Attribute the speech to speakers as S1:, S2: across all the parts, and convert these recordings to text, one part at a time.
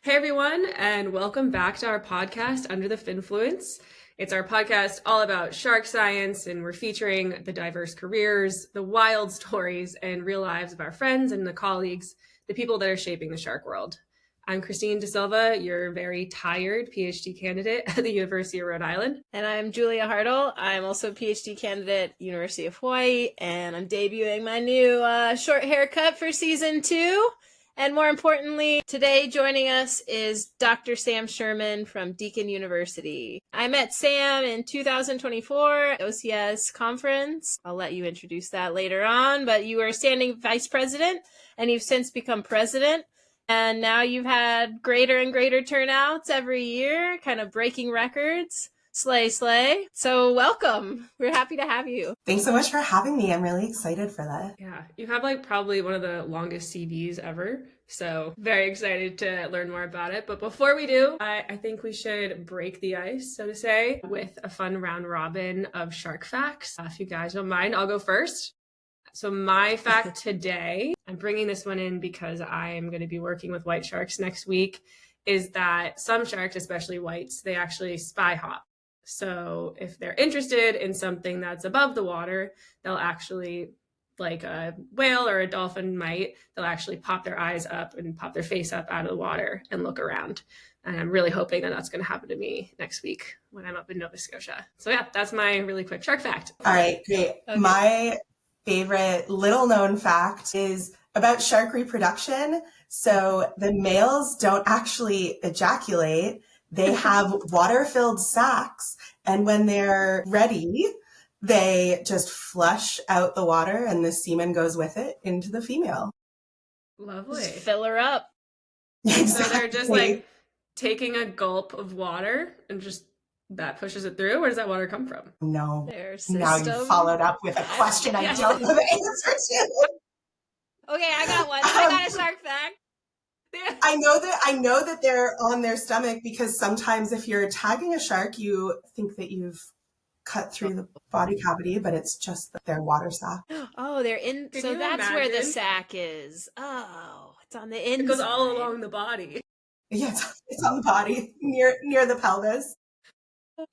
S1: Hey everyone, and welcome back to our podcast, Under the Finfluence. It's our podcast all about shark science, and we're featuring the diverse careers, the wild stories, and real lives of our friends and the colleagues, the people that are shaping the shark world. I'm Christine De Silva, your very tired PhD candidate at the University of Rhode Island.
S2: And I'm Julia Hartle. I'm also a PhD candidate at University of Hawaii, and I'm debuting my new short haircut for season 2. And more importantly, today joining us is Dr. Samm Sherman from Deakin University. I met Samm in 2024 OCS conference. I'll let you introduce that later on, but you were standing vice president and you've since become president. And now you've had greater and greater turnouts every year, kind of breaking records. Slay. So welcome. We're happy to have you.
S3: Thanks so much for having me. I'm really excited for that.
S1: Yeah, you have probably one of the longest CVs ever. So very excited to learn more about it. But before we do, I think we should break the ice, so to say, with a fun round robin of shark facts. If you guys don't mind, I'll go first. So my fact today, I'm bringing this one in because I am going to be working with white sharks next week, is that some sharks, especially whites, they actually spy hop. So if they're interested in something that's above the water, they'll actually, like a whale or a dolphin might, they'll actually pop their eyes up and pop their face up out of the water and look around. And I'm really hoping that that's going to happen to me next week when I'm up in Nova Scotia. So yeah, that's my really quick shark fact.
S3: All right, great. Okay. My favorite little known fact is about shark reproduction. So the males don't actually ejaculate. They have water-filled sacs, and when they're ready, they just flush out the water and the semen goes with it into the female.
S1: Lovely.
S2: Just fill her up.
S3: Exactly.
S1: So they're just like taking a gulp of water and just that pushes it through? Where does that water come from?
S3: No.
S2: Their system.
S3: Now you followed up with a question I don't know the answer to.
S2: Okay, I got one. I got a shark fact.
S3: I know that they're on their stomach because sometimes if you're tagging a shark, you think that you've cut through the body cavity, but it's just their water sac.
S2: Oh, they're in.
S1: Can
S2: so
S1: you
S2: that's
S1: imagine?
S2: where the sac is. Oh, it's on the inside.
S1: It goes all along the body.
S3: Yeah, it's on the body near the pelvis.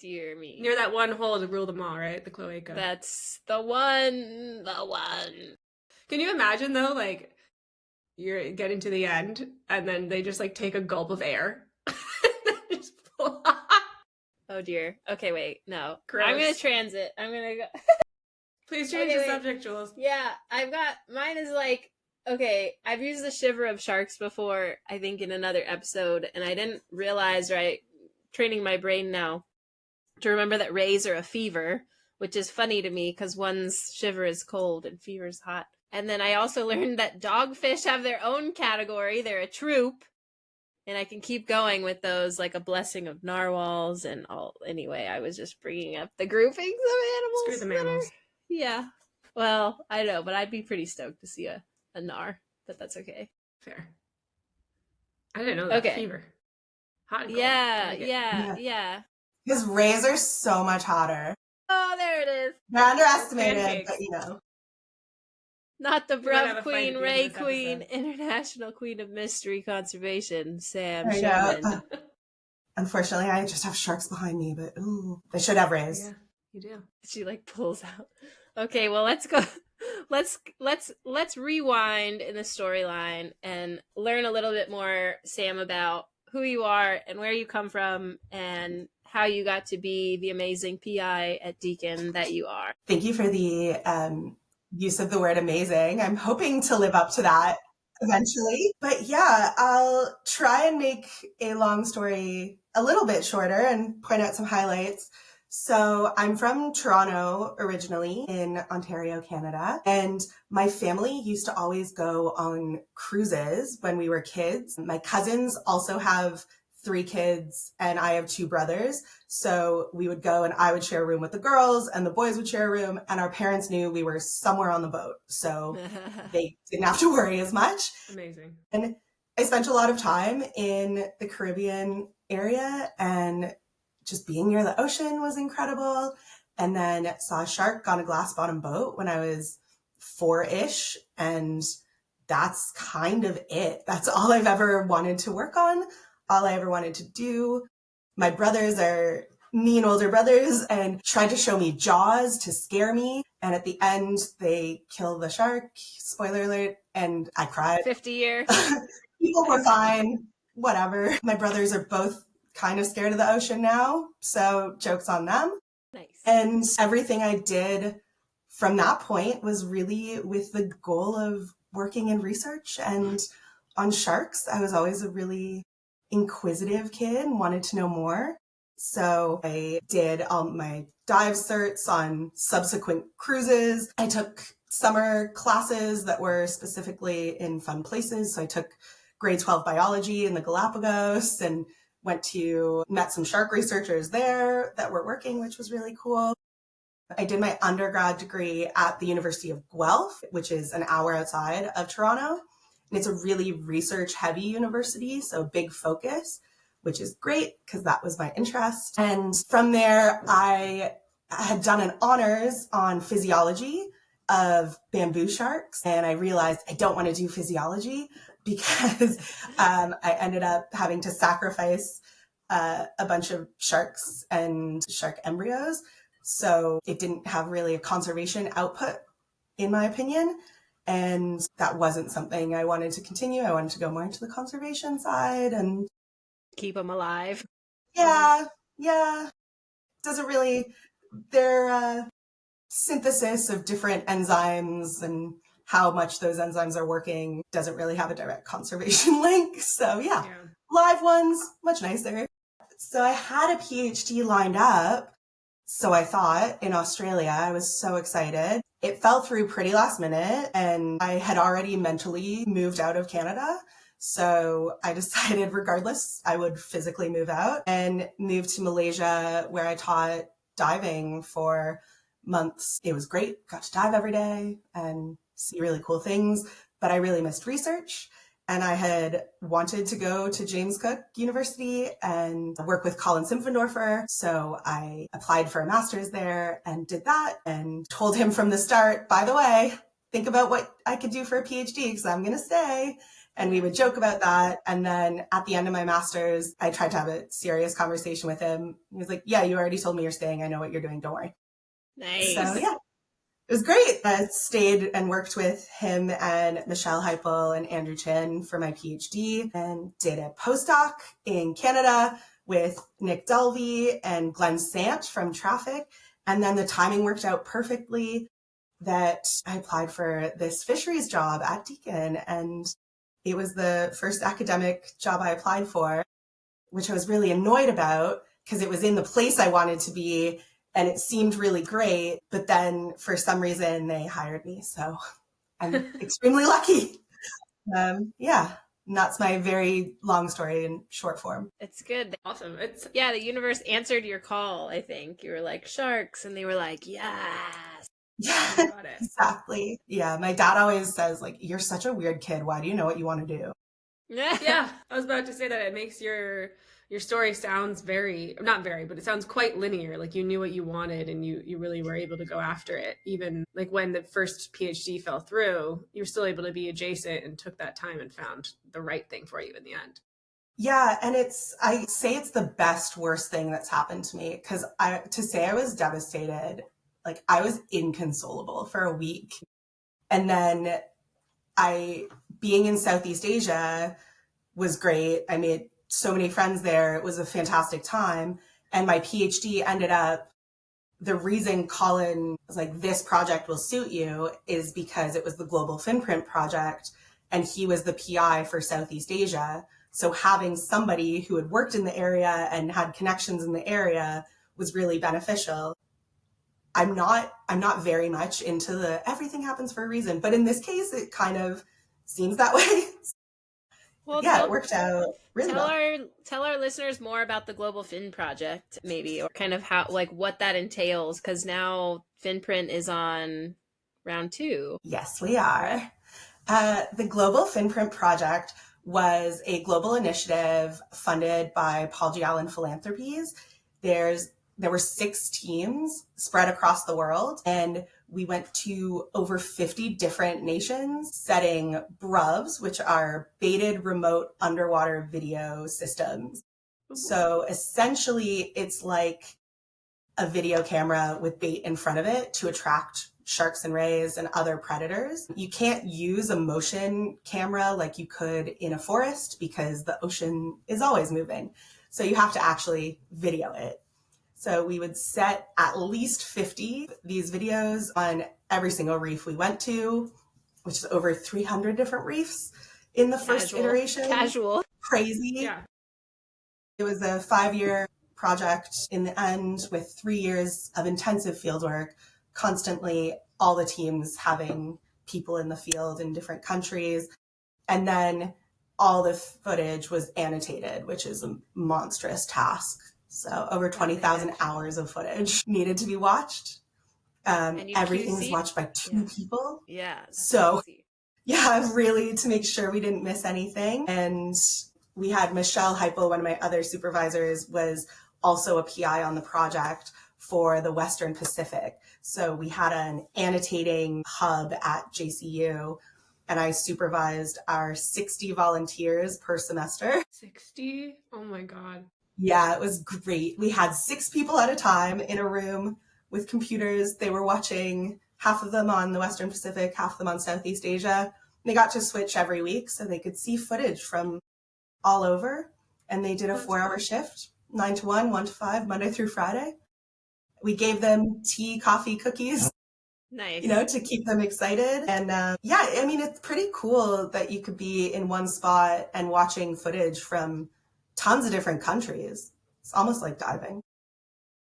S2: Dear me.
S1: Near that one hole to rule them all, right? The cloaca.
S2: That's the one.
S1: Can you imagine though, like you're getting to the end and then they just like take a gulp of air. Just
S2: oh dear. Okay, wait. No.
S1: Gross.
S2: I'm going to transit. I'm going to go.
S1: Please change the subject, Jules.
S2: Yeah, mine is like, okay, I've used the shiver of sharks before, I think in another episode, and I didn't realize, right, training my brain now to remember that rays are a fever, which is funny to me because one's shiver is cold and fever's hot. And then I also learned that dogfish have their own category. They're a troop. And I can keep going with those, like a blessing of narwhals and all. Anyway, I was just bringing up the groupings of animals.
S1: Screw the mammals.
S2: Yeah. Well, I know, but I'd be pretty stoked to see a nar, but that's okay.
S1: Fair. I didn't know that.
S2: Okay.
S1: Fever. Hot and cold.
S2: Yeah.
S3: Because rays are so much hotter.
S2: Oh, there it is.
S3: They're underestimated,
S1: Pancakes.
S3: but you know.
S2: Not the
S1: We might have
S2: BRUV
S1: a fight
S2: Queen,
S1: at the end of
S2: Ray
S1: this
S2: Queen,
S1: episode.
S2: International Queen of Mystery Conservation, Samm
S3: There you
S2: Sherman.
S3: go. Unfortunately, I just have sharks behind me, but they should have rays.
S1: Yeah, you do.
S2: She like pulls out. Okay, well let's go. Let's rewind in the storyline and learn a little bit more, Samm, about who you are and where you come from and how you got to be the amazing PI at Deakin that you are.
S3: Thank you for the use of the word amazing. I'm hoping to live up to that eventually. But yeah, I'll try and make a long story a little bit shorter and point out some highlights. So I'm from Toronto originally in Ontario, Canada, and my family used to always go on cruises when we were kids. My cousins also have 3 kids and I have 2 brothers. So we would go and I would share a room with the girls and the boys would share a room, and our parents knew we were somewhere on the boat. So they didn't have to worry as much.
S1: Amazing.
S3: And I spent a lot of time in the Caribbean area, and just being near the ocean was incredible. And then saw a shark on a glass bottom boat when I was 4-ish. And that's kind of it. That's all I've ever wanted to work on. all I ever wanted to do. My brothers are mean older brothers and tried to show me Jaws to scare me. And at the end, they kill the shark, spoiler alert, and I cried.
S2: 50-year.
S3: People were fine, whatever. My brothers are both kind of scared of the ocean now, so joke's on them.
S2: Nice.
S3: And everything I did from that point was really with the goal of working in research and on sharks. I was always a really inquisitive kid and wanted to know more. So I did all my dive certs on subsequent cruises. I took summer classes that were specifically in fun places. So I took grade 12 biology in the Galapagos and met some shark researchers there that were working, which was really cool. I did my undergrad degree at the University of Guelph, which is an hour outside of Toronto. And it's a really research heavy university, so big focus, which is great because that was my interest. And from there, I had done an honors on physiology of bamboo sharks. And I realized I don't want to do physiology because I ended up having to sacrifice a bunch of sharks and shark embryos. So it didn't have really a conservation output, in my opinion. And that wasn't something I wanted to continue. I wanted to go more into the conservation side and
S2: keep them alive.
S3: Yeah. Doesn't really, their synthesis of different enzymes and how much those enzymes are working doesn't really have a direct conservation link. So yeah, live ones, much nicer. So I had a PhD lined up. So I thought in Australia, I was so excited. It fell through pretty last minute and I had already mentally moved out of Canada. So I decided regardless, I would physically move out and move to Malaysia where I taught diving for months. It was great. Got to dive every day and see really cool things, but I really missed research. And I had wanted to go to James Cook University and work with Colin Simpfendorfer. So I applied for a master's there and did that and told him from the start, by the way, think about what I could do for a PhD because I'm going to stay. And we would joke about that. And then at the end of my master's, I tried to have a serious conversation with him. He was like, yeah, you already told me you're staying. I know what you're doing. Don't worry.
S2: Nice.
S3: So yeah. It was great. I stayed and worked with him and Michelle Heipel and Andrew Chin for my PhD and did a postdoc in Canada with Nick Dulvey and Glenn Sant from Traffic. And then the timing worked out perfectly that I applied for this fisheries job at Deakin. And it was the first academic job I applied for, which I was really annoyed about because it was in the place I wanted to be. And it seemed really great, but then for some reason they hired me. So I'm extremely lucky. Yeah, and that's my very long story in short form.
S2: It's good.
S1: Awesome.
S2: The universe answered your call, I think. You were like, sharks. And they were like, yes.
S3: Yeah, exactly. Yeah, my dad always says, like, you're such a weird kid. Why do you know what you want to do?
S1: Yeah, I was about to say that it makes your story sounds but it sounds quite linear. Like you knew what you wanted and you really were able to go after it. Even like when the first PhD fell through, you were still able to be adjacent and took that time and found the right thing for you in the end.
S3: Yeah, and I say it's the best, worst thing that's happened to me because to say I was devastated, like I was inconsolable for a week. And then being in Southeast Asia was great. I made so many friends there. It was a fantastic time. And my PhD ended up, the reason Colin was like, this project will suit you is because it was the Global FinPrint Project and he was the PI for Southeast Asia. So having somebody who had worked in the area and had connections in the area was really beneficial. I'm not very much into the everything happens for a reason, but in this case, it kind of seems that way.
S2: Well,
S3: yeah, it worked out really well.
S2: Tell our listeners more about the Global Fin Project, maybe, or kind of how, like, what that entails, because now FinPrint is on round 2.
S3: Yes, we are. The Global FinPrint Project was a global initiative funded by Paul G. Allen Philanthropies. There were 6 teams spread across the world, and We went to over 50 different nations setting BRUVs, which are baited remote underwater video systems. So essentially, it's like a video camera with bait in front of it to attract sharks and rays and other predators. You can't use a motion camera like you could in a forest because the ocean is always moving. So you have to actually video it. So we would set at least 50 these videos on every single reef we went to, which is over 300 different reefs in the first iteration.
S2: Casual.
S3: Crazy.
S1: Yeah.
S3: It was a 5-year project in the end with 3 years of intensive fieldwork, constantly all the teams having people in the field in different countries. And then all the footage was annotated, which is a monstrous task. So over 20,000 hours of footage needed to be watched. Everything's watched by 2 people.
S2: Yeah.
S3: So
S2: crazy.
S3: Yeah, really to make sure we didn't miss anything. And we had Michelle Heipel, one of my other supervisors, was also a PI on the project for the Western Pacific. So we had an annotating hub at JCU, and I supervised our 60 volunteers per semester.
S1: 60? Oh my God.
S3: Yeah, it was great. We had 6 people at a time in a room with computers. They were watching, half of them on the Western Pacific, half of them on Southeast Asia. They got to switch every week so they could see footage from all over. And they did a 4-hour shift, 9 to 1, 1 to 5, Monday through Friday. We gave them tea, coffee, cookies.
S2: Nice.
S3: To keep them excited. And it's pretty cool that you could be in one spot and watching footage from tons of different countries. It's almost like diving.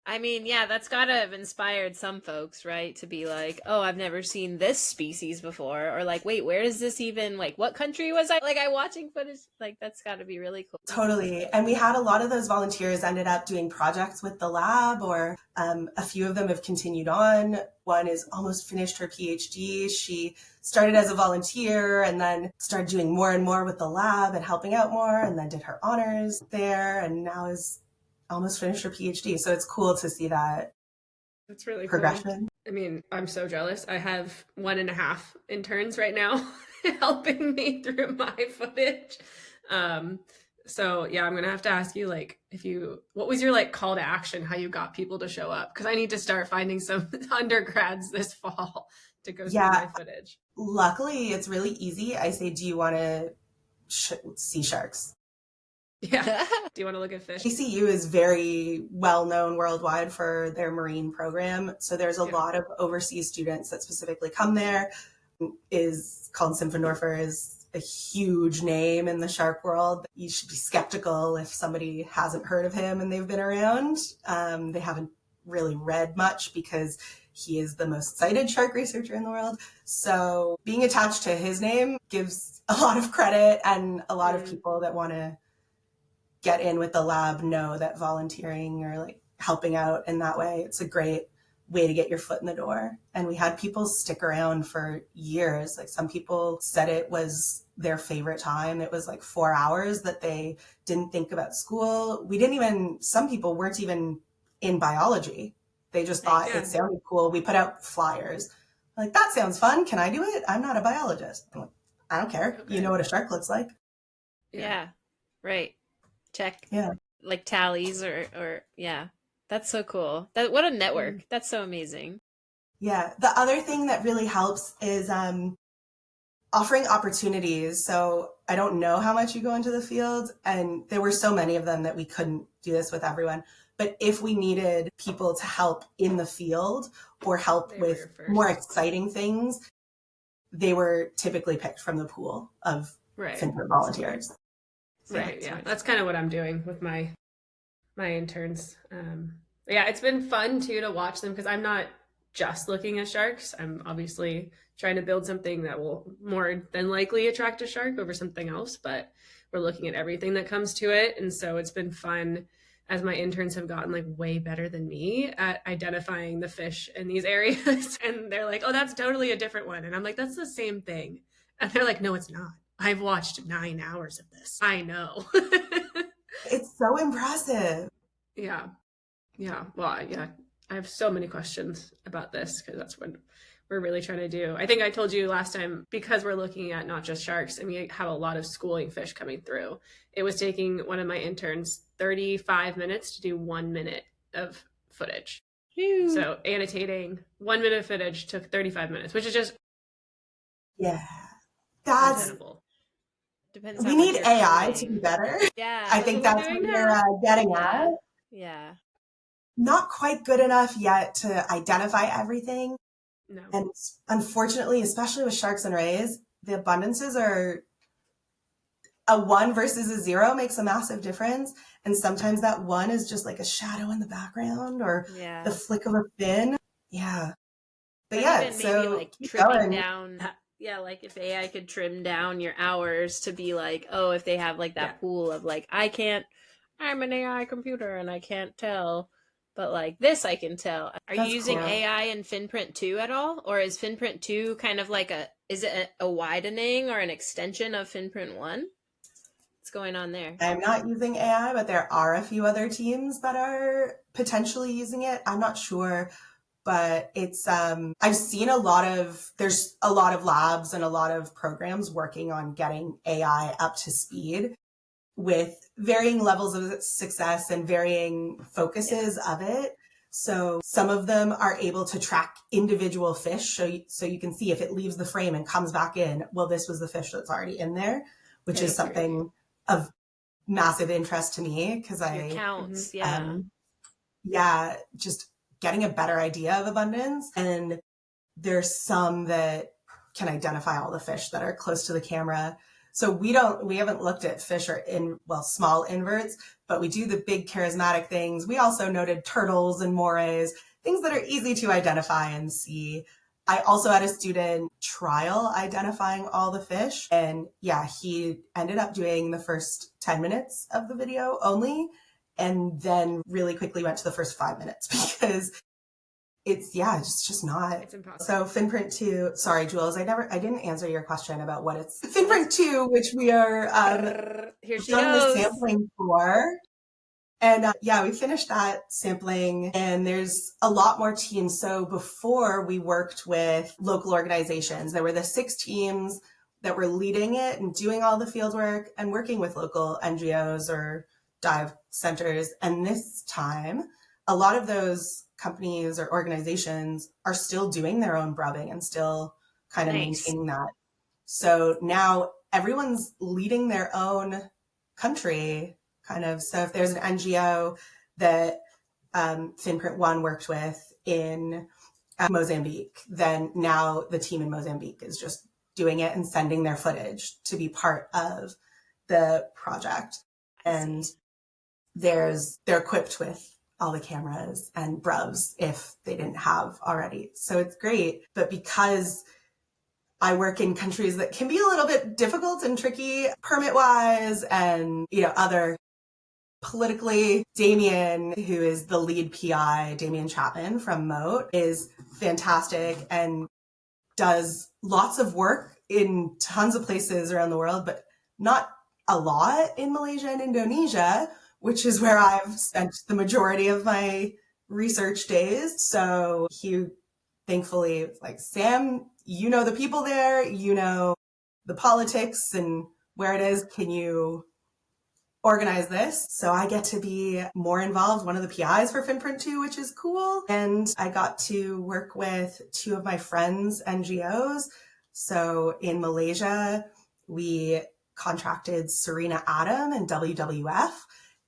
S2: I mean, yeah, that's gotta have inspired some folks, right? To be like, oh, I've never seen this species before. Or like, wait, where is this even, like, what country was I? Like, I watching footage, like, that's gotta be really cool.
S3: Totally. And we had a lot of those volunteers ended up doing projects with the lab, or a few of them have continued on. One is almost finished her PhD. She started as a volunteer and then started doing more and more with the lab and helping out more, and then did her honors there, and now is almost finished her PhD. So it's cool to see that.
S1: That's really
S3: progression.
S1: Cool. I mean, I'm so jealous. I have 1.5 interns right now helping me through my footage. So yeah, I'm going to have to ask you, like, what was your call to action, how you got people to show up? Cause I need to start finding some undergrads this fall to go see my footage.
S3: Luckily it's really easy. I say, do you want to see sharks?
S1: Yeah. Do you want to look at fish?
S3: ACU is very well known worldwide for their marine program. So there's a lot of overseas students that specifically come there. Is called Simpfendorfer, is a huge name in the shark world. You should be skeptical if somebody hasn't heard of him and they've been around. They haven't really read much because he is the most cited shark researcher in the world. So being attached to his name gives a lot of credit, and a lot of people that want to get in with the lab know that volunteering or helping out in that way, it's a great way to get your foot in the door. And we had people stick around for years. Some people said it was their favorite time. It was 4 hours that they didn't think about school. Some people weren't even in biology. They just thought it sounded cool. We put out flyers. That sounds fun. Can I do it? I'm not a biologist. I don't care. Okay. You know what a shark looks like.
S2: Yeah. Right. Check.
S3: Yeah.
S2: Tallies or yeah. That's so cool. What a network. That's so amazing.
S3: Yeah. The other thing that really helps is offering opportunities. So I don't know how much you go into the field, and there were so many of them that we couldn't do this with everyone. But if we needed people to help in the field or help with more exciting things, they were typically picked from the pool of FinPrint volunteers.
S1: Right. Yeah. That's kind of what I'm doing with my interns. Yeah, it's been fun too to watch them, because I'm not just looking at sharks. I'm obviously trying to build something that will more than likely attract a shark over something else, but we're looking at everything that comes to it. And so it's been fun as my interns have gotten way better than me at identifying the fish in these areas. And they're like, oh, that's totally a different one. And I'm like, that's the same thing. And they're like, no, it's not. I've watched 9 hours of this. I know. It's
S3: so impressive.
S1: Yeah. Yeah. Well, yeah. I have so many questions about this because that's what we're really trying to do. I think I told you last time, because we're looking at not just sharks and we have a lot of schooling fish coming through, it was taking one of my interns 35 minutes to do 1 minute of footage.
S2: Phew.
S1: So annotating 1 minute of footage took 35 minutes, which is just
S3: that's
S1: untenable.
S2: Depends.
S3: We need AI to be better.
S2: Yeah,
S3: I think that's what you're getting at.
S2: Yeah.
S3: Not quite good enough yet to identify everything.
S1: No.
S3: And unfortunately, especially with sharks and rays, the abundances are a 1 versus a 0 makes a massive difference. And sometimes that 1 is just like a shadow in the background or the flick of a fin. Yeah. But yeah,
S2: even
S3: so
S2: maybe like trimming down. Yeah, like if AI could trim down your hours to be like, oh, if they have like that pool of like, I'm an AI computer and I can't tell, but like this I can tell. Are you using AI in FinPrint 2 at all? Or is FinPrint 2 kind of like is it a widening or an extension of FinPrint 1? What's going on there?
S3: I'm not using AI, but there are a few other teams that are potentially using it. I'm not sure. But it's, I've seen there's a lot of labs and a lot of programs working on getting AI up to speed with varying levels of success and varying focuses of it. So some of them are able to track individual fish. So you can see if it leaves the frame and comes back in, well, this was the fish that's already in there, which is something of massive interest to me because
S2: counts,
S3: just getting a better idea of abundance. And there's some that can identify all the fish that are close to the camera. So we haven't looked at fish or small inverts, but we do the big charismatic things. We also noted turtles and morays, things that are easy to identify and see. I also had a student trial identifying all the fish. And he ended up doing the first 10 minutes of the video only, and then really quickly went to the first 5 minutes because it's just not.
S1: It's impossible.
S3: So FinPrint 2, sorry, Jules, I didn't answer your question about what it's. FinPrint 2, which we are
S2: here she
S3: done
S2: goes.
S3: the sampling for. And we finished that sampling and there's a lot more teams. So before we worked with local organizations, there were the 6 teams that were leading it and doing all the field work and working with local NGOs or dive centers. And this time, a lot of those companies or organizations are still doing their own BRUVing and still kind of maintaining that. So now everyone's leading their own country kind of. So if there's an NGO that FinPrint 1 worked with in Mozambique, then now the team in Mozambique is just doing it and sending their footage to be part of the project. And they're equipped with all the cameras and BRUVs if they didn't have already. So it's great. But because I work in countries that can be a little bit difficult and tricky permit-wise and, other politically, Damien, who is the lead PI, Damien Chapman from Moat, is fantastic and does lots of work in tons of places around the world, but not a lot in Malaysia and Indonesia, which is where I've spent the majority of my research days. So he thankfully was like, Sam, you know the people there, you know the politics and where it is. Can you organize this? So I get to be more involved, one of the PIs for FinPrint 2, which is cool. And I got to work with 2 of my friends' NGOs. So in Malaysia, we contracted Serena Adam and WWF.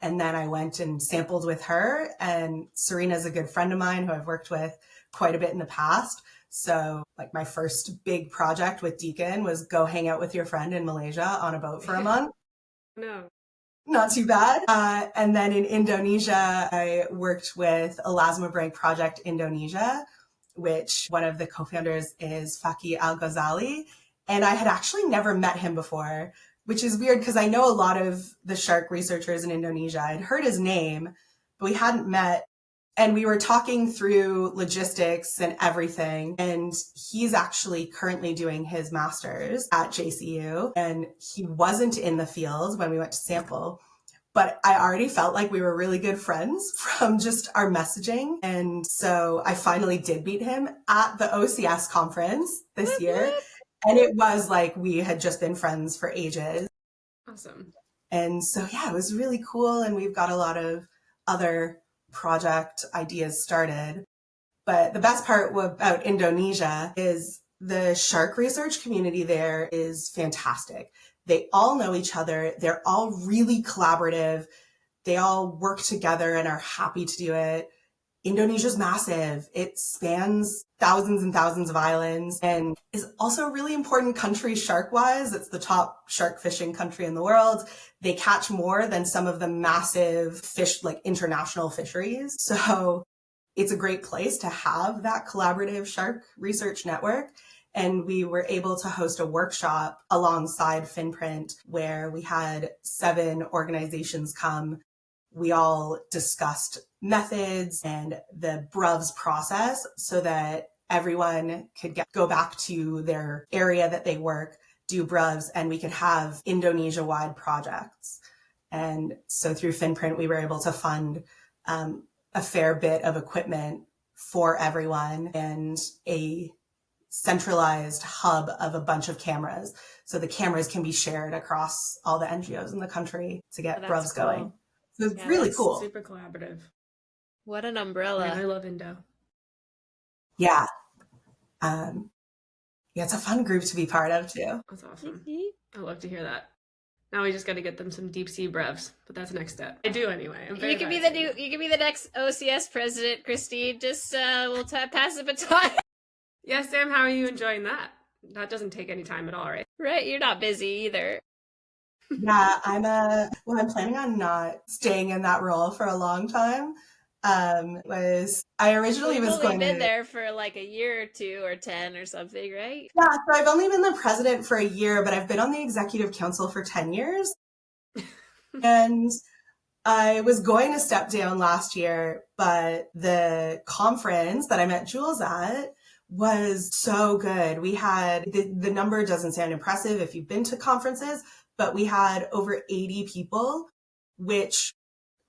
S3: And then I went and sampled with her. And Serena's a good friend of mine who I've worked with quite a bit in the past. So like my first big project with Deakin was go hang out with your friend in Malaysia on a boat for a month.
S1: No.
S3: Not too bad. And then in Indonesia, I worked with Elasma Break Project Indonesia, which one of the co-founders is Faki Al-Ghazali. And I had actually never met him before, which is weird because I know a lot of the shark researchers in Indonesia. I'd heard his name, but we hadn't met. And we were talking through logistics and everything. And he's actually currently doing his master's at JCU. And he wasn't in the field when we went to sample, but I already felt like we were really good friends from just our messaging. And so I finally did meet him at the OCS conference this year. And it was like we had just been friends for ages.
S1: Awesome.
S3: And so, yeah, it was really cool. And we've got a lot of other project ideas started. But the best part about Indonesia is the shark research community there is fantastic. They all know each other. They're all really collaborative. They all work together and are happy to do it. Indonesia's massive. It spans thousands and thousands of islands and is also a really important country shark-wise. It's the top shark fishing country in the world. They catch more than some of the massive fish, like international fisheries. So it's a great place to have that collaborative shark research network. And we were able to host a workshop alongside FinPrint where we had 7 organizations come. We all discussed methods and the BRUV's process so that everyone could go back to their area that they work, do BRUVs, and we could have Indonesia-wide projects. And so through FinPrint, we were able to fund a fair bit of equipment for everyone and a centralized hub of a bunch of cameras. So the cameras can be shared across all the NGOs in the country to get BRUVs going. So it's really cool.
S1: Super collaborative.
S2: What an umbrella.
S1: Yeah, I love Indo.
S3: Yeah. Yeah, it's a fun group to be part of too.
S1: That's awesome. I love to hear that. Now we just got to get them some deep sea brevs, but that's the next step. I do anyway.
S2: You can be the next OCS president, Christine. Just we'll pass the baton.
S1: Yeah, Sam, how are you enjoying that? That doesn't take any time at all, right?
S2: Right, you're not busy either.
S3: Yeah, I'm planning on not staying in that role for a long time. I originally was going to...
S2: been there for like a year or 2 or 10 or something, right?
S3: Yeah, so I've only been the president for a year, but I've been on the executive council for 10 years. And I was going to step down last year, but the conference that I met Jules at was so good. We had, the number doesn't sound impressive if you've been to conferences, but we had over 80 people, which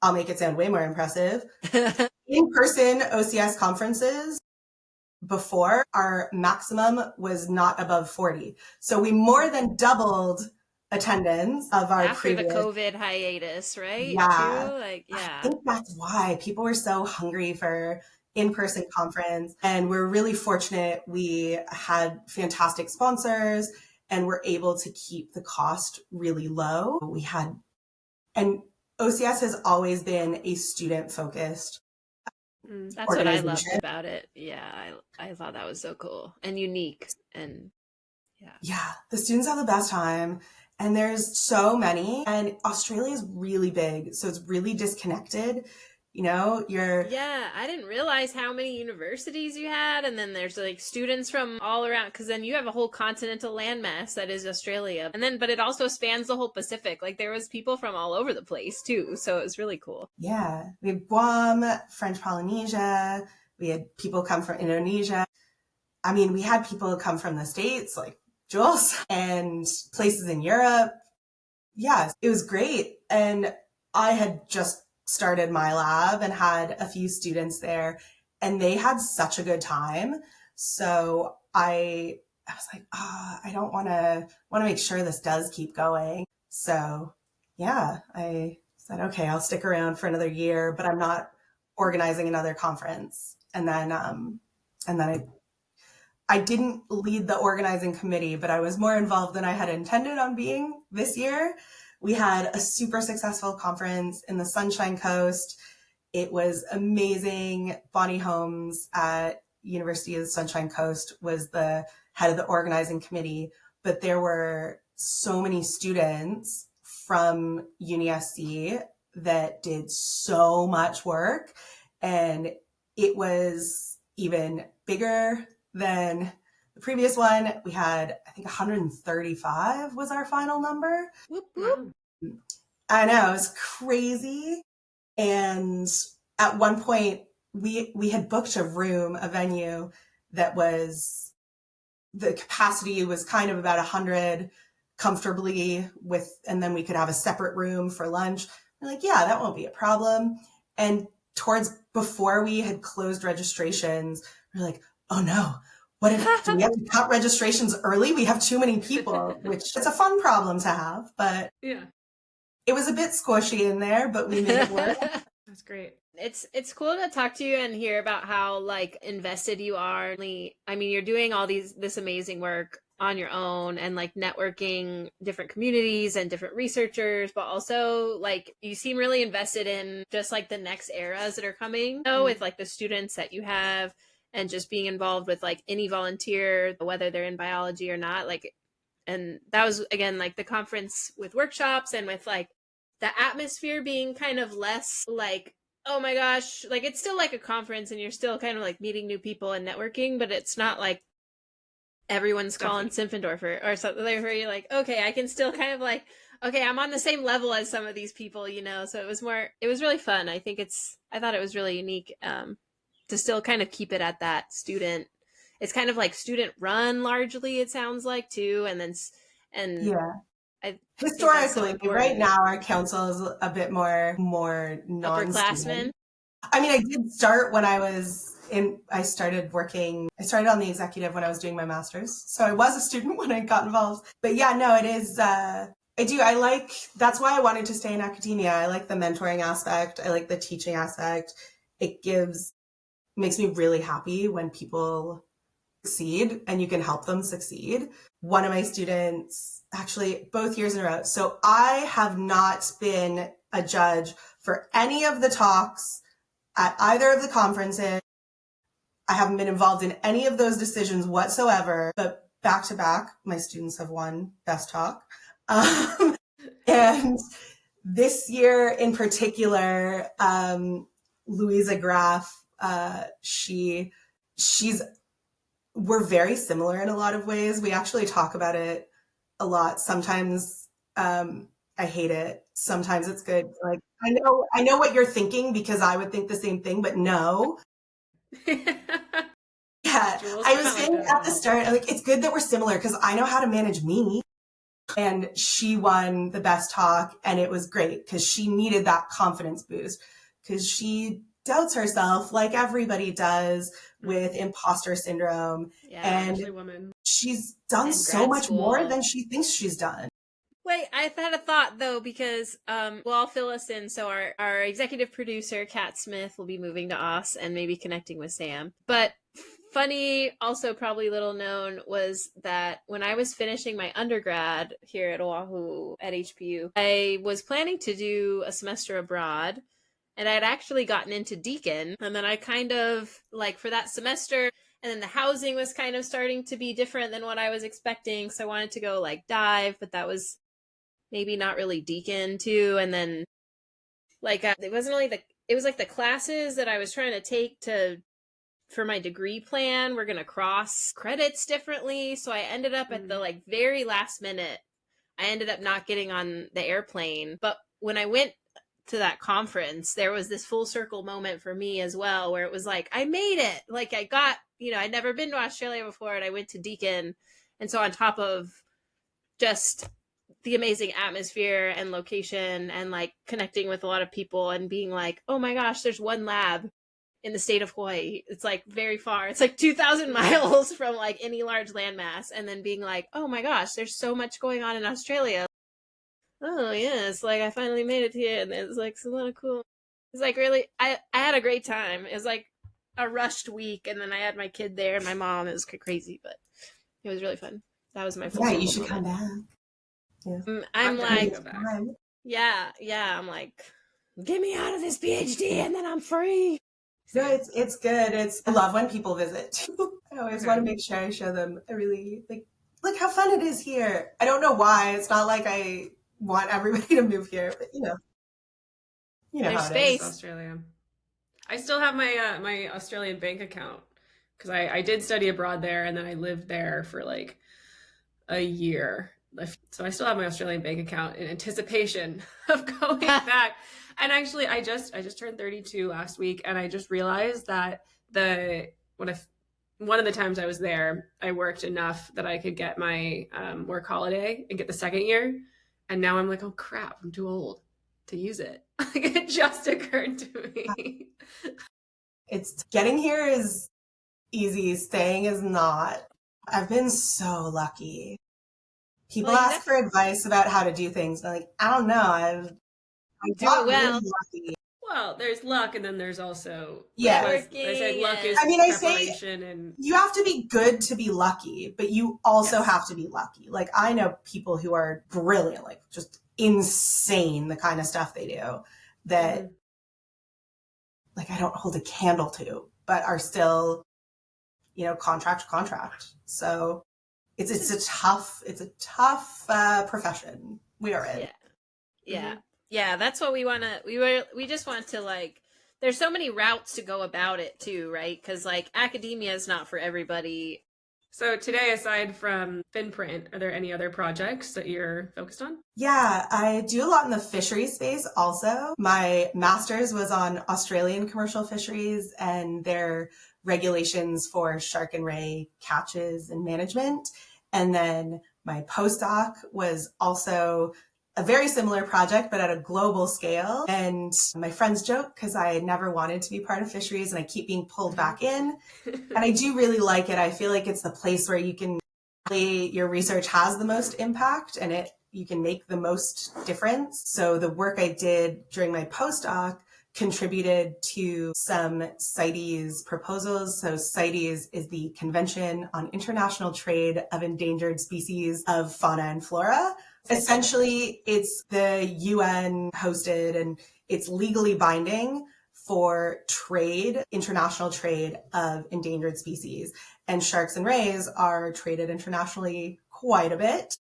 S3: I'll make it sound way more impressive. In-person OCS conferences before, our maximum was not above 40. So we more than doubled attendance of our
S2: after the COVID hiatus, right?
S3: Yeah.
S2: Too?
S3: I think that's why people were so hungry for in-person conference. And we're really fortunate. We had fantastic sponsors and we're able to keep the cost really low. And OCS has always been a student-focused
S2: that's what I loved about it. Yeah, I thought that was so cool and unique. And
S3: yeah, the students have the best time. And there's so many. And Australia is really big, so it's really disconnected. You know,
S2: I didn't realize how many universities you had, and then there's like students from all around, because then you have a whole continental landmass that is Australia, but it also spans the whole Pacific. Like there was people from all over the place too, so it was really cool.
S3: Yeah, we had Guam, French Polynesia, we had people come from Indonesia. I mean, we had people come from the States, like Jules, and places in Europe. Yeah, it was great. And I had just started my lab and had a few students there and they had such a good time. So I was like, I don't want to make sure this does keep going. So yeah, I said, okay, I'll stick around for another year, but I'm not organizing another conference. And then I didn't lead the organizing committee, but I was more involved than I had intended on being this year. We had a super successful conference in the Sunshine Coast. It was amazing. Bonnie Holmes at University of the Sunshine Coast was the head of the organizing committee, but there were so many students from UniSC that did so much work, and it was even bigger than the previous one. We had, I think 135 was our final number.
S2: Whoop, whoop.
S3: I know, it was crazy. And at one point we had booked a venue that was, the capacity was kind of about 100 comfortably with, and then we could have a separate room for lunch. We're like, yeah, that won't be a problem. And before we had closed registrations, we're like, oh no, do we have to cut registrations early? We have too many people, which it's a fun problem to have, but
S1: Yeah.
S3: it was a bit squishy in there, but we made it work.
S1: That's great.
S2: It's cool to talk to you and hear about how like invested you are. I mean, you're doing all this amazing work on your own and like networking different communities and different researchers, but also like you seem really invested in just like the next eras that are coming, with like the students that you have and just being involved with like any volunteer, whether they're in biology or not. Like, and that was again like the conference with workshops and with like the atmosphere being kind of less like, oh my gosh, like it's still like a conference and you're still kind of like meeting new people and networking, but it's not like everyone's calling Simpfendorfer or something where you're like, okay, I can still kind of like, okay, I'm on the same level as some of these people, so it was really fun. I thought it was really unique to still kind of keep it at that student. It's kind of like student run largely, it sounds like too. And
S3: yeah. Historically,
S2: so
S3: right now our council is a bit more non-upperclassmen. I mean, I did start when I started on the executive when I was doing my master's. So I was a student when I got involved. But yeah, no, it is, that's why I wanted to stay in academia. I like the mentoring aspect. I like the teaching aspect. It makes me really happy when people succeed and you can help them succeed. One of my students, actually both years in a row. So I have not been a judge for any of the talks at either of the conferences. I haven't been involved in any of those decisions whatsoever, but back to back, my students have won Best Talk. And this year in particular, Louisa Graff, we're very similar in a lot of ways. We actually talk about it a lot. Sometimes I hate it. Sometimes it's good. Like, I know what you're thinking because I would think the same thing, but no. Yeah, I was saying at the start, like, it's good that we're similar because I know how to manage me. And she won the Best Talk, and it was great because she needed that confidence boost because she doubts herself like everybody does with imposter syndrome.
S1: Yeah,
S3: and
S1: especially women.
S3: She's done so much more than she thinks she's done.
S2: Wait, I had a thought though, because I'll fill us in. So our executive producer, Kat Smith, will be moving to Oz and maybe connecting with Samm. But funny, also probably little known, was that when I was finishing my undergrad here at Oahu at HPU, I was planning to do a semester abroad. And I'd actually gotten into Deakin, and then I kind of, like, for that semester, and then the housing was kind of starting to be different than what I was expecting, so I wanted to go, like, dive, but that was maybe not really Deakin, too, and then, like, it was, like, the classes that I was trying to take for my degree plan were going to cross credits differently, so I ended up at the, like, very last minute, I ended up not getting on the airplane, but when I went to that conference, there was this full circle moment for me as well, where it was like, I made it. Like I got, I'd never been to Australia before and I went to Deakin. And so on top of just the amazing atmosphere and location and like connecting with a lot of people and being like, oh my gosh, there's one lab in the state of Hawaii. It's like very far. It's like 2,000 miles from like any large landmass. And then being like, oh my gosh, there's so much going on in Australia. Oh yeah, it's like I finally made it here, and it's like so lot of cool. It's like really, I had a great time. It was like a rushed week, and then I had my kid there and my mom. It was crazy, but it was really fun. That was my full
S3: you should come back.
S2: Yeah. I'm like, yeah. I'm like, get me out of this PhD, and then I'm free.
S3: No, it's good. I love when people visit. I always want to make sure I show them. I really like, look how fun it is here. I don't know why. It's not like I want everybody to move here, but
S2: there's space.
S1: Australia. I still have my my Australian bank account because I did study abroad there and then I lived there for like a year. So I still have my Australian bank account in anticipation of going back. And actually, I just turned 32 last week, and I just realized that one of the times I was there, I worked enough that I could get my work holiday and get the second year. And now I'm like, oh crap, I'm too old. to use it. Like, it just occurred to me.
S3: It's getting here is easy, staying is not. I've been so lucky. People ask for advice about how to do things. And I'm like, I don't know. I
S2: Do
S3: got
S2: it well.
S3: really lucky.
S1: Well, there's luck, and then there's also
S2: networking.
S1: I say luck is preparation, and
S3: you have to be good to be lucky, but you also have to be lucky. Like, I know people who are brilliant, like just insane, the kind of stuff they do that like I don't hold a candle to, but are still, contract to contract. So it's a tough profession we are in.
S2: Yeah, that's what we want to, we just want to, like, there's so many routes to go about it too, right? Because like academia is not for everybody.
S1: So today, aside from FinPrint, are there any other projects that you're focused on?
S3: Yeah, I do a lot in the fisheries space also. My master's was on Australian commercial fisheries and their regulations for shark and ray catches and management. And then my postdoc was also a very similar project, but at a global scale. And my friends joke because I never wanted to be part of fisheries and I keep being pulled back in. And I do really like it. I feel like it's the place where you can really, your research has the most impact and you can make the most difference. So the work I did during my postdoc contributed to some CITES proposals. So CITES is the Convention on International Trade of Endangered Species of Fauna and Flora. Essentially, it's the UN hosted and it's legally binding for trade, international trade of endangered species. And sharks and rays are traded internationally quite a bit.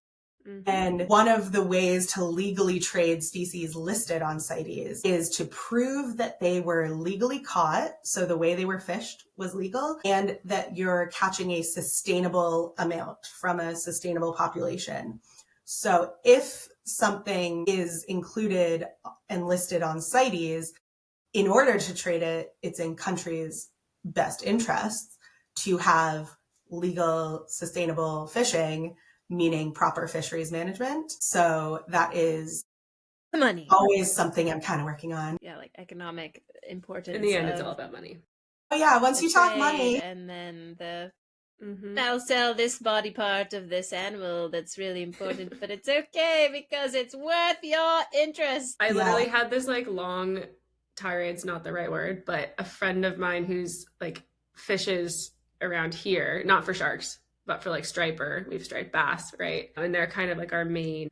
S3: And one of the ways to legally trade species listed on CITES is to prove that they were legally caught, so the way they were fished was legal, and that you're catching a sustainable amount from a sustainable population. So if something is included and listed on CITES, in order to trade it, it's in countries' best interests to have legal, sustainable fishing, meaning proper fisheries management. So that is
S2: the money.
S3: Always something I'm kind of working on.
S2: Yeah, like economic importance.
S1: In the end, it's all about money.
S3: Oh yeah, once you talk money.
S2: And then I'll sell this body part of this animal that's really important, but it's okay because it's worth your interest.
S1: I literally had this like long tirade's not the right word, but a friend of mine who's like fishes around here, not for sharks, but for like striper. We have striped bass, right? And they're kind of like our main,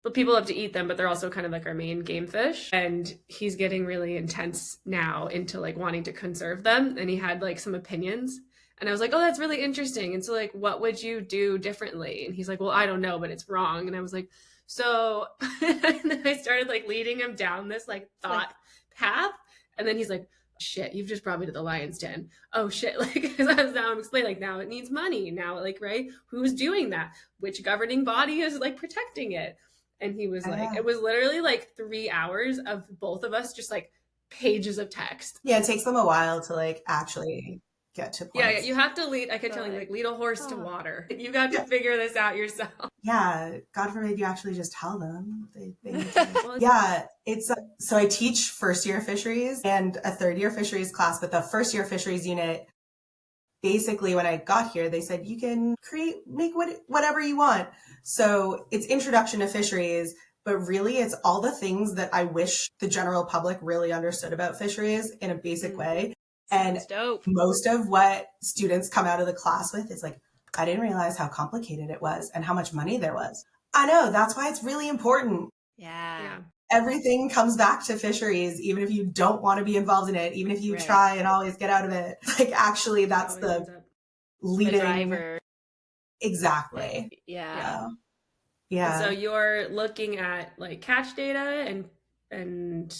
S1: but people love to eat them, but they're also kind of like our main game fish. And he's getting really intense now into like wanting to conserve them. And he had like some opinions. And I was like, oh, that's really interesting. And so like, what would you do differently? And he's like, well, I don't know, but it's wrong. And I was like, so, and then I started like leading him down this like thought path. And then he's like, shit, you've just brought me to the lion's den. Oh shit. Like, because I was now explaining, like, now it needs money. Now, like, right? Who's doing that? Which governing body is like protecting it? And he was like, it was literally like 3 hours of both of us just like pages of text.
S3: Yeah, it takes them a while to like actually get to points.
S1: Yeah, you have to lead. I kept telling you, like, lead a horse to water. You got to figure this out yourself.
S3: Yeah, God forbid you actually just tell them. They need to. Yeah, it's so I teach first year fisheries and a third year fisheries class, but the first year fisheries unit, basically when I got here, they said you can make whatever you want. So it's introduction to fisheries, but really it's all the things that I wish the general public really understood about fisheries in a basic way. And most of what students come out of the class with is like, I didn't realize how complicated it was and how much money there was. I know, that's why it's really important.
S2: Yeah.
S3: Everything comes back to fisheries, even if you don't want to be involved in it, even if you try and always get out of it. Like, actually, that's the leading
S2: driver.
S3: Exactly.
S2: Yeah.
S1: And so you're looking at like catch data and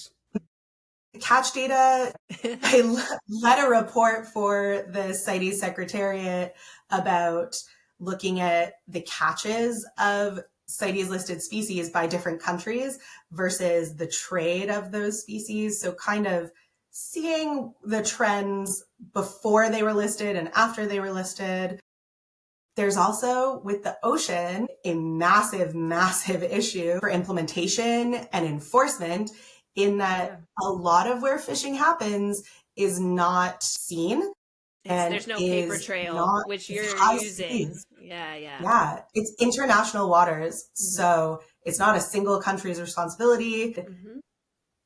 S3: catch data. I led a report for the CITES Secretariat about looking at the catches of CITES listed species by different countries versus the trade of those species. So kind of seeing the trends before they were listed and after they were listed. there's also with the ocean a massive, massive issue for implementation and enforcement in that a lot of where fishing happens is not seen. And
S2: there's no paper
S3: is
S2: trail,
S3: not
S2: which you're using.
S3: seas.
S2: Yeah.
S3: Yeah, it's international waters. So it's not a single country's responsibility.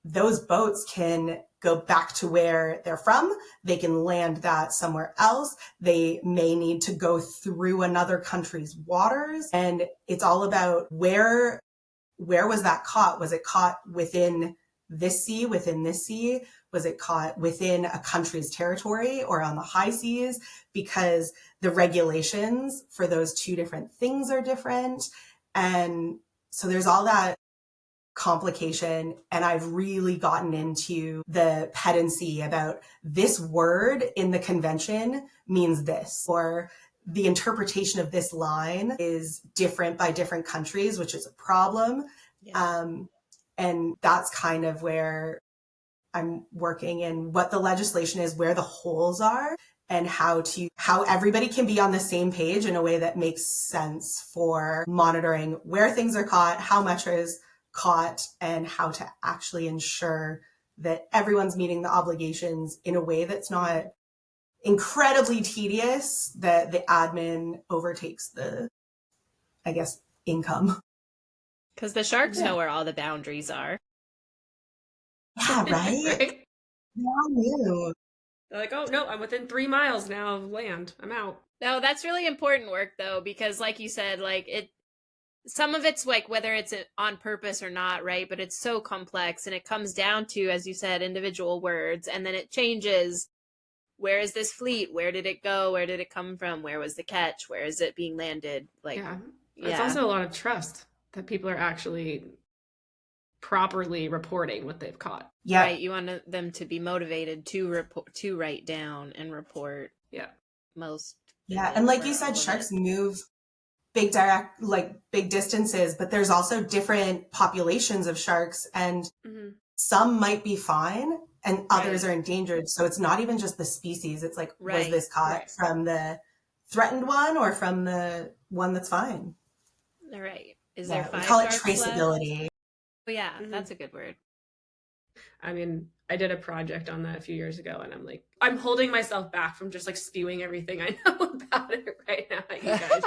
S3: Those boats can go back to where they're from. They can land that somewhere else. They may need to go through another country's waters. And it's all about where was that caught? Was it caught within this sea, within this sea? Was it caught within a country's territory or on the high seas? Because the regulations for those two different things are different. And so there's all that complication. And I've really gotten into the pedantry about this word in the convention means this, or the interpretation of this line is different by different countries, which is a problem. Yeah. And that's kind of where I'm working in what the legislation is, where the holes are, and how everybody can be on the same page in a way that makes sense for monitoring where things are caught, how much is caught, and how to actually ensure that everyone's meeting the obligations in a way that's not incredibly tedious, that the admin overtakes the, I guess, income.
S2: Because the sharks know where all the boundaries are.
S3: Yeah, right? Yeah, I knew.
S1: They're like, oh, no, I'm within 3 miles now of land. I'm out.
S2: No, that's really important work, though, because like you said, some of it's like whether it's on purpose or not, right? But it's so complex, and it comes down to, as you said, individual words, and then it changes. Where is this fleet? Where did it go? Where did it come from? Where was the catch? Where is it being landed?
S1: It's also a lot of trust that people are actually properly reporting what they've caught.
S3: Yeah.
S2: Right. You want them to be motivated to write down and report.
S1: Yeah.
S2: Most.
S3: Yeah. And like you said, sharks move big distances, but there's also different populations of sharks, and some might be fine and others are endangered. So it's not even just the species. It's like, was this caught from the threatened one or from the one that's fine?
S2: All right. Is there 5
S3: we call it
S2: sharks
S3: traceability.
S2: left? Oh, yeah, that's a good word.
S1: I mean, I did a project on that a few years ago, and I'm holding myself back from just spewing everything I know about it right now at you guys.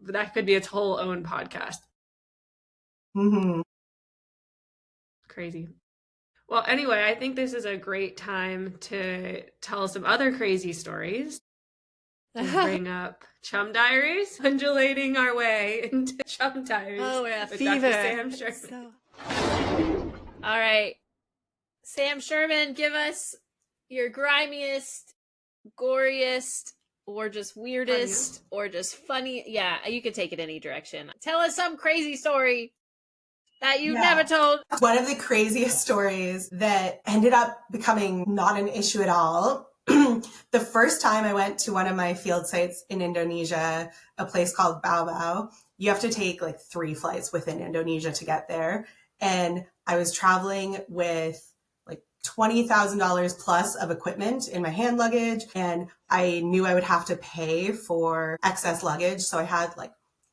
S1: But that could be its whole own podcast. Crazy. Well, anyway, I think this is a great time to tell some other crazy stories. Bring up Chum Diaries, undulating our way into Chum Diaries.
S2: Oh, we're at
S1: with
S2: fever.
S1: Dr. Samm Sherman.
S2: All right. Samm Sherman, give us your grimiest, goriest, or just weirdest, or just funny. Yeah, you could take it any direction. Tell us some crazy story that you've never told.
S3: One of the craziest stories that ended up becoming not an issue at all. The first time I went to one of my field sites in Indonesia, a place called Bau, you have to take 3 flights within Indonesia to get there. And I was traveling with $20,000 plus of equipment in my hand luggage. And I knew I would have to pay for excess luggage. So I had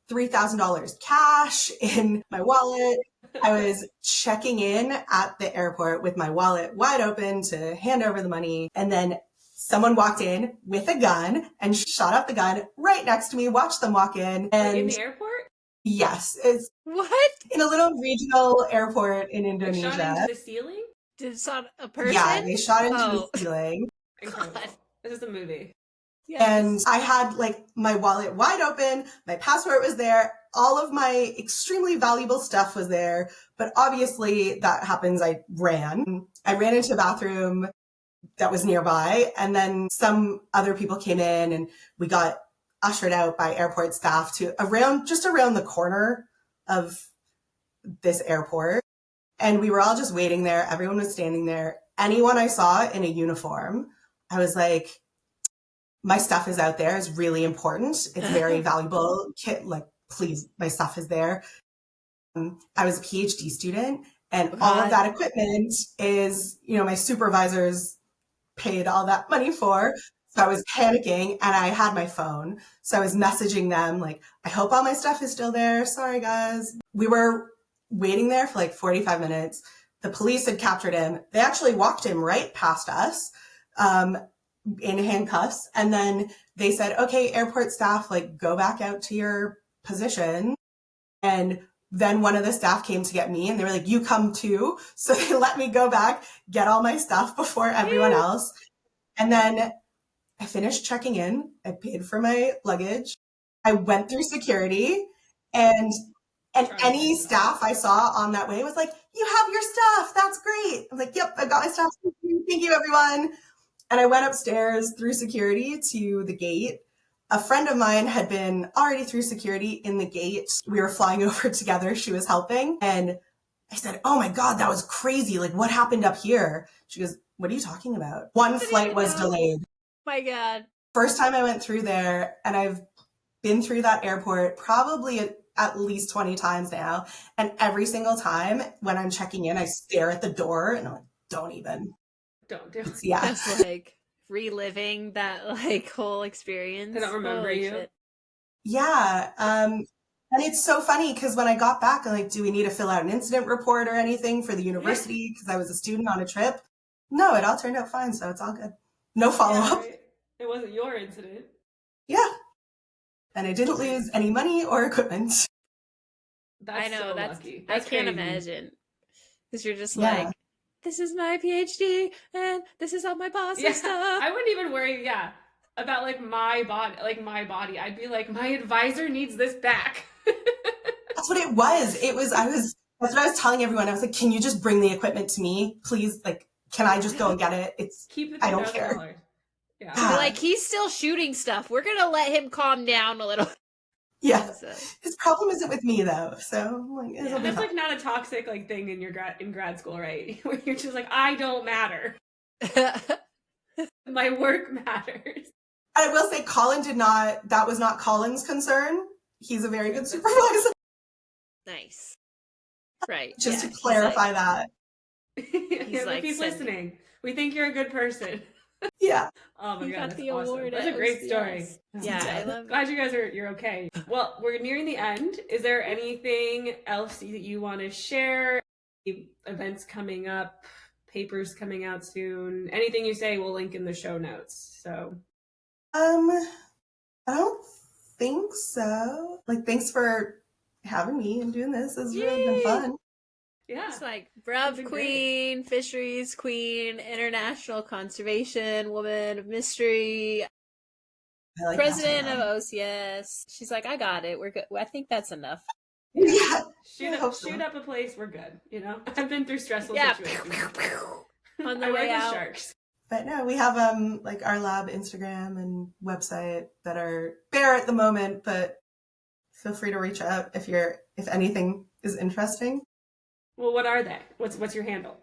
S3: $3,000 cash in my wallet. I was checking in at the airport with my wallet wide open to hand over the money. And then someone walked in with a gun and shot up the gun right next to me, watched them walk in. And
S1: in the airport?
S3: Yes. It's
S2: what?
S3: In a little regional airport in Indonesia.
S1: They shot into the ceiling?
S2: Did it shot a person?
S3: Yeah, they shot into the ceiling.
S1: Incredible. This is a movie.
S3: Yes. And I had my wallet wide open, my passport was there, all of my extremely valuable stuff was there. But obviously that happens. I ran into a bathroom that was nearby, and then some other people came in and we got ushered out by airport staff to around the corner of this airport. And we were all just waiting there. Everyone was standing there. Anyone I saw in a uniform, I was like, my stuff is out there. It's really important. It's very valuable. Please, my stuff is there. I was a PhD student, and all of that equipment is, my supervisors paid all that money for. So I was panicking and I had my phone. So I was messaging them like, I hope all my stuff is still there. Sorry, guys. We were waiting there for like 45 minutes. The police had captured him. They actually walked him right past us in handcuffs. And then they said, okay, airport staff, like go back out to your position. And then one of the staff came to get me and they were like, you come too. So they let me go back, get all my stuff before everyone else. And then I finished checking in. I paid for my luggage. I went through security and any staff I saw on that way was like, you have your stuff. That's great. I'm like, yep, I've got my stuff. Thank you, everyone. And I went upstairs through security to the gate. A friend of mine had been already through security in the gate. We were flying over together. She was helping. And I said, oh my God, that was crazy. Like, what happened up here? She goes, what are you talking about? One flight was delayed.
S2: My God.
S3: First time I went through there, and I've been through that airport probably at least 20 times now. And every single time when I'm checking in, I stare at the door and I'm like, don't even.
S1: Don't do it.
S3: Yeah.
S2: That's like reliving that like whole experience.
S1: I don't remember
S2: Holy
S1: you.
S2: shit.
S3: Yeah. And it's so funny because when I got back, I'm like, do we need to fill out an incident report or anything for the university? Because I was a student on a trip. No, it all turned out fine. So it's all good. No follow-up.
S1: Yeah, right. It wasn't your incident.
S3: Yeah. And I didn't lose any money or equipment.
S1: That's
S2: I know,
S1: so
S2: that's
S1: lucky.
S2: I
S1: That's
S2: can't
S1: crazy.
S2: imagine. Because you're just
S3: Yeah.
S2: like, this is my PhD and this is all my boss's stuff.
S1: I wouldn't even worry, about like my body. I'd be like, my advisor needs this back.
S3: That's what it was. That's what I was telling everyone. I was like, can you just bring the equipment to me, please? Like, can I just go and get it?
S1: Keep the
S3: I don't care.
S1: $2,000. Yeah.
S3: Yeah.
S2: You're like, he's still shooting stuff. We're going to let him calm down a little.
S3: Yeah.
S2: So,
S3: His problem isn't with me though. So like, it'll be
S1: That's
S3: fine.
S1: like not a toxic like thing in grad school, right? Where you're just like, I don't matter. My work matters.
S3: I will say that was not Colin's concern. He's a very good supervisor.
S2: nice. Right.
S3: Just
S2: yeah.
S3: to clarify that.
S1: If
S2: like
S1: he's
S2: sending-
S1: listening, we think you're a good person.
S3: Yeah.
S1: Oh my
S2: You
S1: God,
S2: got
S1: that's
S2: the
S1: awesome.
S2: award
S1: That's a
S2: at
S1: great
S2: OCS.
S1: story.
S2: Yeah, I love
S1: Glad you guys you're okay. Well, we're nearing the end. Is there anything else that you want to share? Events coming up, papers coming out soon. Anything you say, we'll link in the show notes. So,
S3: I don't think so. Like, thanks for having me and doing this. It's really been fun.
S1: yeah.
S2: It's like
S1: It's
S2: BRUV
S1: been
S2: Queen, Fisheries Queen, International Conservation Woman of Mystery,
S3: I like
S2: President
S3: that.
S2: of OCS. She's like, I got it. We're good. I think that's enough.
S3: Yeah.
S1: Shoot up a place, we're good. You know, I've been through stressful
S2: Yeah.
S1: situations.
S2: On the
S1: I
S2: way
S1: work
S2: out.
S1: with sharks.
S3: But no, we have like our lab Instagram and website that are bare at the moment, but feel free to reach out if anything is interesting.
S1: Well, what are they? What's your handle?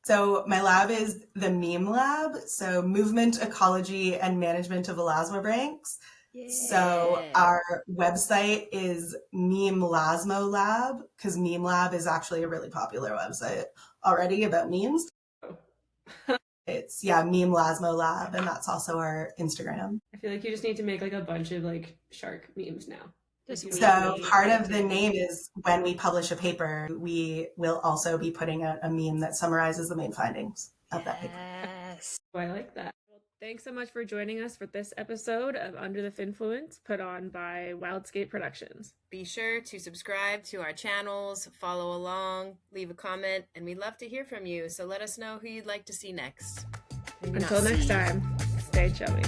S3: So my lab is the Meme Lab, so Movement, Ecology, and Management of Elasmobranchs. So our website is Meme Lasmo Lab, because Meme Lab is actually a really popular website already about memes. It's Meme Lasmo Lab, and that's also our Instagram.
S1: I feel like you just need to make like a bunch of like shark memes now.
S3: So part of the name is when we publish a paper, we will also be putting out a meme that summarizes the main findings of that paper.
S2: Yes.
S1: Oh, I like that. Well, thanks so much for joining us for this episode of Under the Finfluence, put on by Wildscape Productions.
S2: Be sure to subscribe to our channels, follow along, leave a comment, and we'd love to hear from you. So let us know who you'd like to see next.
S1: Until next time, stay chummy.